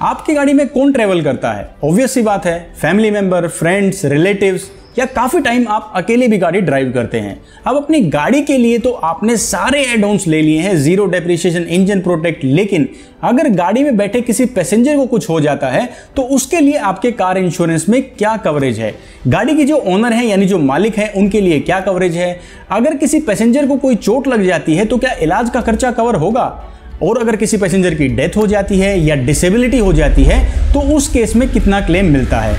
आपकी गाड़ी में कौन ट्रेवल करता है? ऑब्वियस सी बात है, फैमिली मेंबर, फ्रेंड्स, रिलेटिव्स, या काफी टाइम आप अकेले भी गाड़ी ड्राइव करते हैं। अब अपनी गाड़ी के लिए तो आपने सारे एड ऑन्स ले लिए हैं, जीरो डेप्रिसिएशन, इंजन प्रोटेक्ट, लेकिन अगर गाड़ी में बैठे किसी पैसेंजर को कुछ हो जाता है तो उसके लिए आपके कार इंश्योरेंस में क्या कवरेज है? गाड़ी की जो ओनर है यानी जो मालिक है उनके लिए क्या कवरेज है? अगर किसी पैसेंजर को कोई चोट लग जाती है तो क्या इलाज का खर्चा कवर होगा? और अगर किसी पैसेंजर की डेथ हो जाती है या डिसेबिलिटी हो जाती है तो उस केस में कितना क्लेम मिलता है?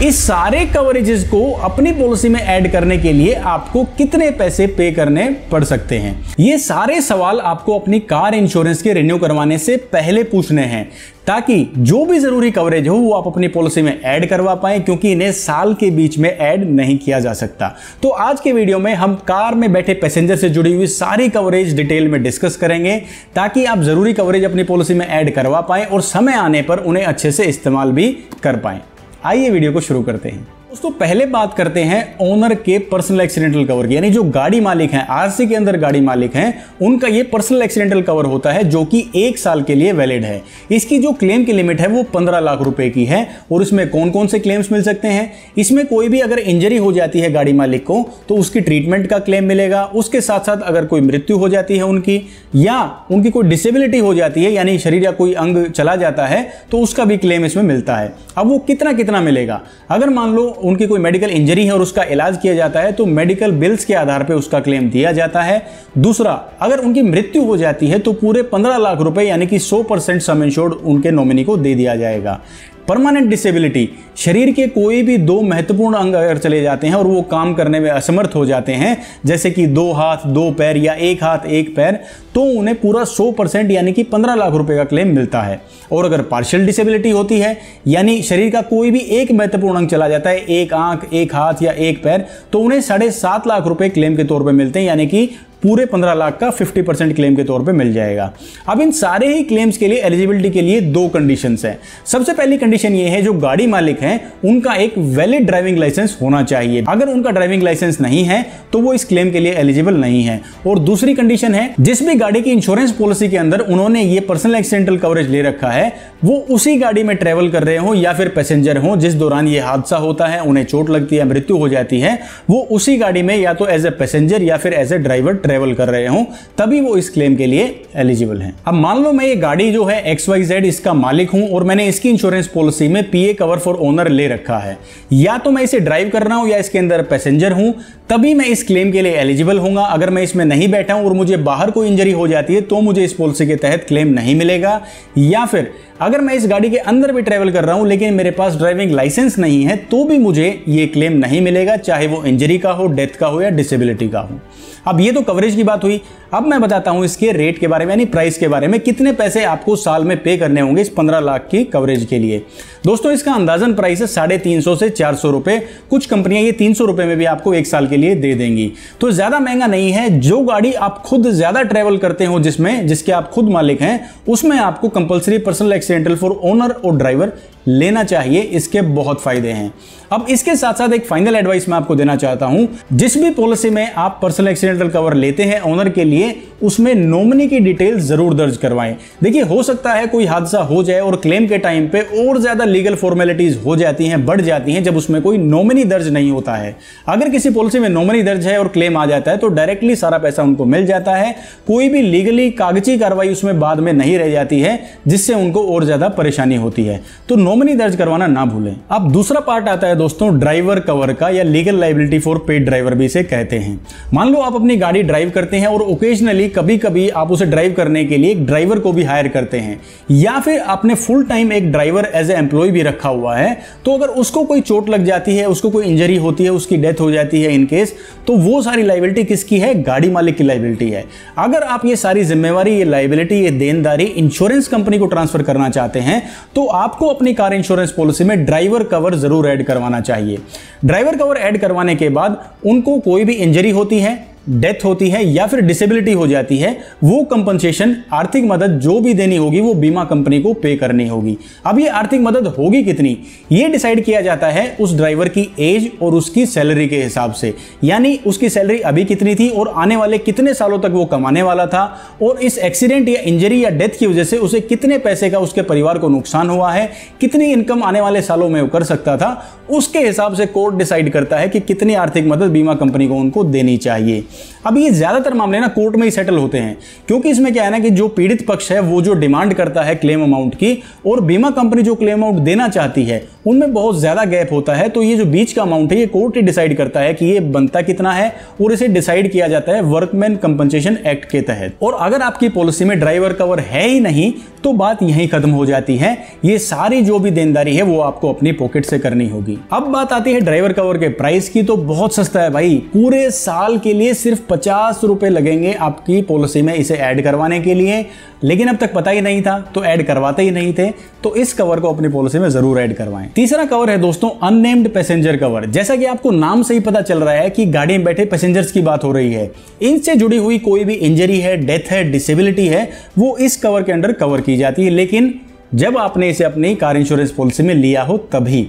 इस सारे कवरेजेस को अपनी पॉलिसी में ऐड करने के लिए आपको कितने पैसे पे करने पड़ सकते हैं? ये सारे सवाल आपको अपनी कार इंश्योरेंस के रिन्यू करवाने से पहले पूछने हैं, ताकि जो भी जरूरी कवरेज हो वो आप अपनी पॉलिसी में ऐड करवा पाएं, क्योंकि इन्हें साल के बीच में ऐड नहीं किया जा सकता। तो आज के वीडियो में हम कार में बैठे पैसेंजर से जुड़ी हुई सारी कवरेज डिटेल में डिस्कस करेंगे, ताकि आप जरूरी कवरेज अपनी पॉलिसी में ऐड करवा पाएं और समय आने पर उन्हें अच्छे से इस्तेमाल भी कर पाएं। आइए वीडियो को शुरू करते हैं। दोस्तों पहले बात करते हैं ओनर के पर्सनल एक्सीडेंटल कवर की, यानी जो गाड़ी मालिक हैं, आरसी के अंदर गाड़ी मालिक हैं, उनका ये पर्सनल एक्सीडेंटल कवर होता है जो कि 1 साल के लिए वैलिड है। इसकी जो क्लेम की लिमिट है वो 15 लाख रुपए की है। और इसमें कौन कौन से क्लेम्स मिल सकते हैं? इसमें कोई भी अगर इंजरी हो जाती है गाड़ी मालिक को तो उसकी ट्रीटमेंट का क्लेम मिलेगा। उसके साथ साथ अगर कोई मृत्यु हो जाती है उनकी, या उनकी कोई डिसेबिलिटी हो जाती है यानी शरीर या कोई अंग चला जाता है, तो उसका भी क्लेम इसमें मिलता है। अब वो कितना मिलेगा? अगर मान लो उनकी कोई मेडिकल इंजरी है और उसका इलाज किया जाता है तो मेडिकल बिल्स के आधार पे उसका क्लेम दिया जाता है। दूसरा, अगर उनकी मृत्यु हो जाती है तो पूरे 15 लाख रुपए यानी कि 100% सम इंश्योर्ड उनके नॉमिनी को दे दिया जाएगा। परमानेंट डिसेबिलिटी, शरीर के कोई भी 2 महत्वपूर्ण अंग अगर चले जाते हैं और वो काम करने में असमर्थ हो जाते हैं, जैसे कि 2 हाथ 2 पैर या 1 हाथ 1 पैर, तो उन्हें पूरा 100% यानी कि 15 लाख रुपए का क्लेम मिलता है। और अगर पार्शियल डिसेबिलिटी होती है यानी शरीर का कोई भी एक महत्वपूर्ण अंग चला जाता है, 1 आंख 1 हाथ या 1 पैर, तो उन्हें 7.5 लाख रुपए क्लेम के तौर पर मिलते हैं, यानी कि पूरे 15 लाख का 50% क्लेम के तौर पे मिल जाएगा। अब इन सारे ही क्लेम्स के लिए एलिजिबिलिटी के लिए 2 कंडीशंस हैं। सबसे पहली कंडीशन ये है, जो गाड़ी मालिक हैं उनका एक वैलिड ड्राइविंग लाइसेंस होना चाहिए। अगर उनका ड्राइविंग लाइसेंस नहीं है तो वो इस क्लेम के लिए एलिजिबल नहीं है। और दूसरी कंडीशन है, जिस भी गाड़ी की इंश्योरेंस पॉलिसी के अंदर उन्होंने ये पर्सनल एक्सीडेंटल कवरेज ले रखा है वो उसी गाड़ी में ट्रेवल कर रहे हो या फिर पैसेंजर हो जिस दौरान ये हादसा होता है, उन्हें चोट लगती है, मृत्यु हो जाती है, वो उसी गाड़ी में या तो एज ए पैसेंजर या फिर एज ए ड्राइवर ट्रेवल कर रहे हो, तभी वो इस क्लेम के लिए एलिजिबल हैं। अब मान लो मैं ये गाड़ी जो है XYZ इसका मालिक हूं और मैंने इसकी इंश्योरेंस पॉलिसी में PA कवर फॉर ओनर ले रखा है, या तो मैं इसे ड्राइव कर रहा हूं या इसके अंदर पैसेंजर हूं, तभी मैं इस क्लेम के लिए एलिजिबल होऊंगा। अगर मैं इसमें नहीं बैठा हूं और मुझे बाहर कोई इंजरी हो जाती है तो मुझे इस पॉलिसी के तहत क्लेम नहीं मिलेगा। या फिर अगर मैं इस गाड़ी के अंदर भी ट्रेवल कर रहा हूं लेकिन मेरे पास ड्राइविंग लाइसेंस नहीं है तो भी मुझे ये क्लेम नहीं मिलेगा, चाहे वो इंजरी का हो, डेथ का हो या डिसेबिलिटी का हो। अब ये तो कवरेज की बात हुई। अब मैं बताता हूं इसके रेट के बारे में, यानी प्राइस के बारे में, कितने पैसे आपको साल में पे करने होंगे इस 15 लाख की कवरेज के लिए। दोस्तों इसका अंदाजन प्राइस है 350 से 400 रुपए। कुछ कंपनियां ये 300 रुपए में भी आपको 1 साल के लिए दे देंगी, तो ज्यादा महंगा नहीं है। जो गाड़ी आप खुद ज्यादा ट्रेवल करते हो, जिसके आप खुद मालिक हैं, उसमें आपको compulsory personal accidental for owner और ड्राइवर लेना चाहिए। इसके बहुत फायदे हैं। अब इसके साथ साथ एक फाइनल एडवाइस मैं आपको देना चाहता हूं, जिस भी पॉलिसी में आप पर्सनल एक्सीडेंटल कवर लेते हैं ओनर के लिए, उसमें नॉमिनी की डिटेल जरूर दर्ज करवाएं। देखिए हो सकता है कोई हादसा हो जाए और क्लेम के टाइम पे और ज्यादा लीगल फॉर्मेलिटीज हो जाती हैं, बढ़ जाती हैं, जब उसमें कोई नॉमिनी दर्ज नहीं होता है। अगर किसी पॉलिसी में नॉमिनी दर्ज है और क्लेम आ जाता है तो डायरेक्टली सारा पैसा उनको मिल जाता है, कोई भी लीगली कागजी कार्रवाई उसमें बाद में नहीं रह जाती है, जिससे उनको और ज्यादा परेशानी होती है। तो नॉमिनी दर्ज करवाना ना भूलें। अब दूसरा पार्ट आता है दोस्तों ड्राइवर कवर का, या legal liability for paid driver भी इसे कहते हैं। मान लो आप अपनी गाड़ी ड्राइव करते हैं और ओकेजनली कभी-कभी आप उसे ड्राइव करने के लिए एक ड्राइवर को भी हायर करते हैं, या फिर आपने फुल टाइम एक ड्राइवर एज ए एम्प्लॉय भी रखा हुआ है, तो अगर उसको कोई चोट लग जाती है, उसको कोई इंजरी होती है, उसकी डेथ हो जाती है इन केस, तो वो सारी लायबिलिटी किसकी है? गाड़ी मालिक की लायबिलिटी है। अगर आप ये सारी जिम्मेवारी, ये लायबिलिटी, ये देनदारी इंश्योरेंस कंपनी को ट्रांसफर करना चाहते हैं तो आपको अपनी कार इंश्योरेंस पॉलिसी में ड्राइवर कवर जरूर ऐड करवाना चाहिए। ड्राइवर कवर ऐड करवाने के बाद उनको कोई भी इंजरी होती है डेथ होती है या फिर डिसेबिलिटी हो जाती है, वो कंपनसेशन आर्थिक मदद जो भी देनी होगी वो बीमा कंपनी को पे करनी होगी। अब ये आर्थिक मदद होगी कितनी, ये डिसाइड किया जाता है उस ड्राइवर की एज और उसकी सैलरी के हिसाब से। यानी उसकी सैलरी अभी कितनी थी और आने वाले कितने सालों तक वो कमाने वाला था, और इस एक्सीडेंट या इंजरी या डेथ की वजह से उसे कितने पैसे का उसके परिवार को नुकसान हुआ है, कितनी इनकम आने वाले सालों में वो कर सकता था, उसके हिसाब से कोर्ट डिसाइड करता है कि कितनी आर्थिक मदद बीमा कंपनी को उनको देनी चाहिए। अब ये ज्यादातर मामले ना कोर्ट में ही सेटल होते हैं, क्योंकि इसमें क्या है ना कि जो पीड़ित पक्ष है वो जो डिमांड करता है क्लेम अमाउंट की और बीमा कंपनी जो क्लेम अमाउंट देना चाहती है उनमें बहुत ज्यादा गैप होता है। तो ये जो बीच का अमाउंट है ये कोर्ट ही डिसाइड करता है कि ये बनता कितना है, और इसे डिसाइड किया जाता है वर्कमैन कंपनसेशन एक्ट के तहत। और अगर आपकी पॉलिसी में ड्राइवर कवर है ही नहीं तो बात यहीं खत्म हो जाती है। ये सारी जो भी देनदारी है वो आपको अपनी पॉकेट से करनी होगी। अब बात आती है ड्राइवर कवर के प्राइस की, तो बहुत सस्ता है भाई। पूरे साल के लिए सिर्फ 50 रुपए लगेंगे आपकी पॉलिसी में इसे ऐड करवाने के लिए। लेकिन अब तक पता ही नहीं था तो ऐड करवाते ही नहीं थे, तो इस कवर को अपनी पॉलिसी में जरूर ऐड करवाएं। तीसरा कवर है दोस्तों अननेम्ड पैसेंजर कवर। जैसा कि आपको नाम से ही पता चल रहा है कि गाड़ी में बैठे पैसेंजर्स की बात हो रही है। इनसे जुड़ी हुई कोई भी इंजरी है, डेथ है, डिसेबिलिटी है, वो इस कवर के अंडर कवर की जाती है, लेकिन जब आपने इसे अपनी कार इंश्योरेंस पॉलिसी में लिया हो तभी।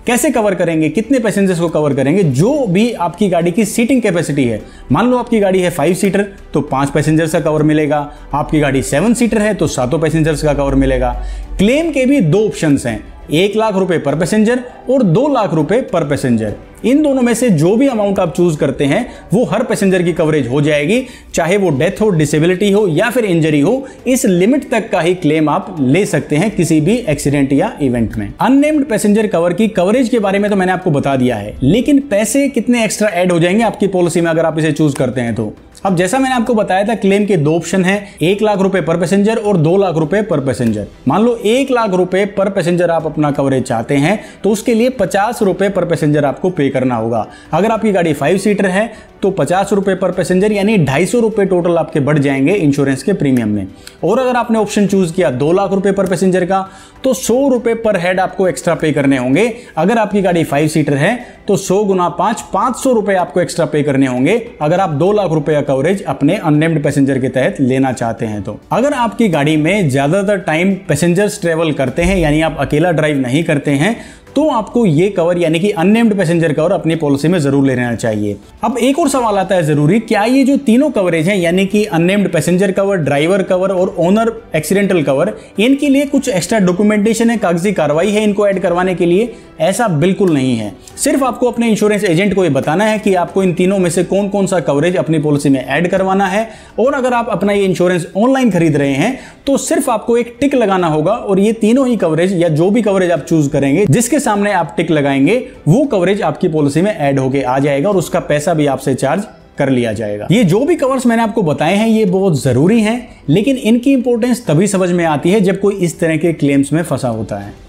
कैसे कवर करेंगे, कितने पैसेंजर्स को कवर करेंगे, जो भी आपकी गाड़ी की सीटिंग कैपेसिटी है। मान लो आपकी गाड़ी है 5 सीटर तो 5 पैसेंजर्स का कवर मिलेगा, आपकी गाड़ी 7 सीटर है तो 7 पैसेंजर्स का कवर मिलेगा। क्लेम के भी 2 ऑप्शंस हैं, 1 लाख रुपए पर पैसेंजर और 2 लाख रुपए पर पैसेंजर। इन दोनों में से जो भी अमाउंट आप चूज करते हैं वो हर पैसेंजर की कवरेज हो जाएगी, चाहे वो डेथ हो, डिसेबिलिटी हो या फिर इंजरी हो। इस लिमिट तक का ही क्लेम आप ले सकते हैं किसी भी एक्सीडेंट या इवेंट में। अननेम्ड पैसेंजर कवर की कवरेज के बारे में तो मैंने आपको बता दिया है, लेकिन पैसे कितने एक्स्ट्रा ऐड हो जाएंगे आपकी पॉलिसी में अगर आप इसे चूज करते हैं तो। अब जैसा मैंने आपको बताया था क्लेम के 2 ऑप्शन हैं, 1 लाख रुपए पर पैसेंजर और 2 लाख रुपए पर पैसेंजर। मान लो 1 लाख रुपए पर पैसेंजर आप अपना कवरेज चाहते हैं तो उसके लिए 50 रुपए पर पैसेंजर आपको पे करना होगा। अगर आपकी गाड़ी 5 सीटर है तो 50 रुपए पर पैसेंजर यानी 250 रुपए टोटल आपके बढ़ जाएंगे इंश्योरेंस के प्रीमियम में। और अगर आपने ऑप्शन चूज किया 2 लाख रुपए पर पैसेंजर का तो 100 रुपए पर हेड आपको एक्स्ट्रा पे करने होंगे। अगर आपकी गाड़ी 5 सीटर है तो 100 गुना 5 500 रुपए आपको एक्स्ट्रा पे करने होंगे अगर आप 2 लाख रुपए का कवरेज अपने अननेम्ड पैसेंजर के तहत लेना चाहते हैं तो। अगर आपकी गाड़ी में ज्यादातर टाइम पैसेंजर्स ट्रेवल करते हैं यानी आप अकेला ड्राइव नहीं करते हैं तो आपको ये कवर यानी कि अननेम्ड पैसेंजर कवर अपनी पॉलिसी में जरूर ले लेना चाहिए। अब एक और सवाल आता है जरूरी, क्या ये जो तीनों कवरेज हैं यानी कि unnamed passenger cover, driver cover और ओनर एक्सीडेंटल कवर, इनके लिए कुछ एक्स्ट्रा डॉक्यूमेंटेशन है, कागजी कार्रवाई है इनको ऐड करवाने के लिए? ऐसा बिल्कुल नहीं है। सिर्फ आपको अपने इंश्योरेंस एजेंट को ये बताना है कि आपको इन तीनों में से कौन कौन सा कवरेज अपनी पॉलिसी में ऐड करवाना है। और अगर आप अपना ये इंश्योरेंस ऑनलाइन खरीद रहे हैं तो सिर्फ आपको एक टिक लगाना होगा और ये तीनों ही कवरेज या जो भी कवरेज आप चूज करेंगे जिसके सामने आप टिक लगाएंगे वो कवरेज आपकी पॉलिसी में ऐड होके आ जाएगा और उसका पैसा भी आपसे चार्ज कर लिया जाएगा। ये जो भी कवर्स मैंने आपको बताए हैं ये बहुत जरूरी हैं, लेकिन इनकी इंपॉर्टेंस तभी समझ में आती है जब कोई इस तरह के क्लेम्स में फंसा होता है।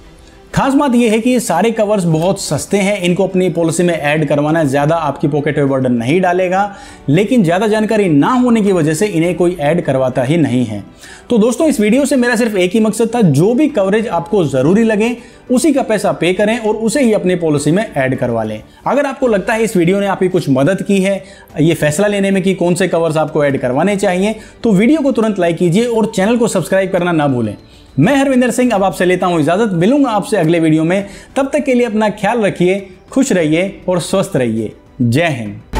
खास बात यह है कि ये सारे कवर्स बहुत सस्ते हैं, इनको अपनी पॉलिसी में ऐड करवाना ज्यादा आपकी पॉकेट में बर्डन नहीं डालेगा, लेकिन ज्यादा जानकारी ना होने की वजह से इन्हें कोई ऐड करवाता ही नहीं है। तो दोस्तों इस वीडियो से मेरा सिर्फ एक ही मकसद था, जो भी कवरेज आपको जरूरी लगे उसी का पैसा पे करें और उसे ही अपनी पॉलिसी में ऐड करवा लें। अगर आपको लगता है इस वीडियो ने आपकी कुछ मदद की है ये फैसला लेने में कि कौन से कवर्स आपको ऐड करवाने चाहिए, तो वीडियो को तुरंत लाइक कीजिए और चैनल को सब्सक्राइब करना ना भूलें। मैं हरविंदर सिंह अब आपसे लेता हूं इजाजत, मिलूंगा आपसे अगले वीडियो में। तब तक के लिए अपना ख्याल रखिए, खुश रहिए और स्वस्थ रहिए। जय हिंद।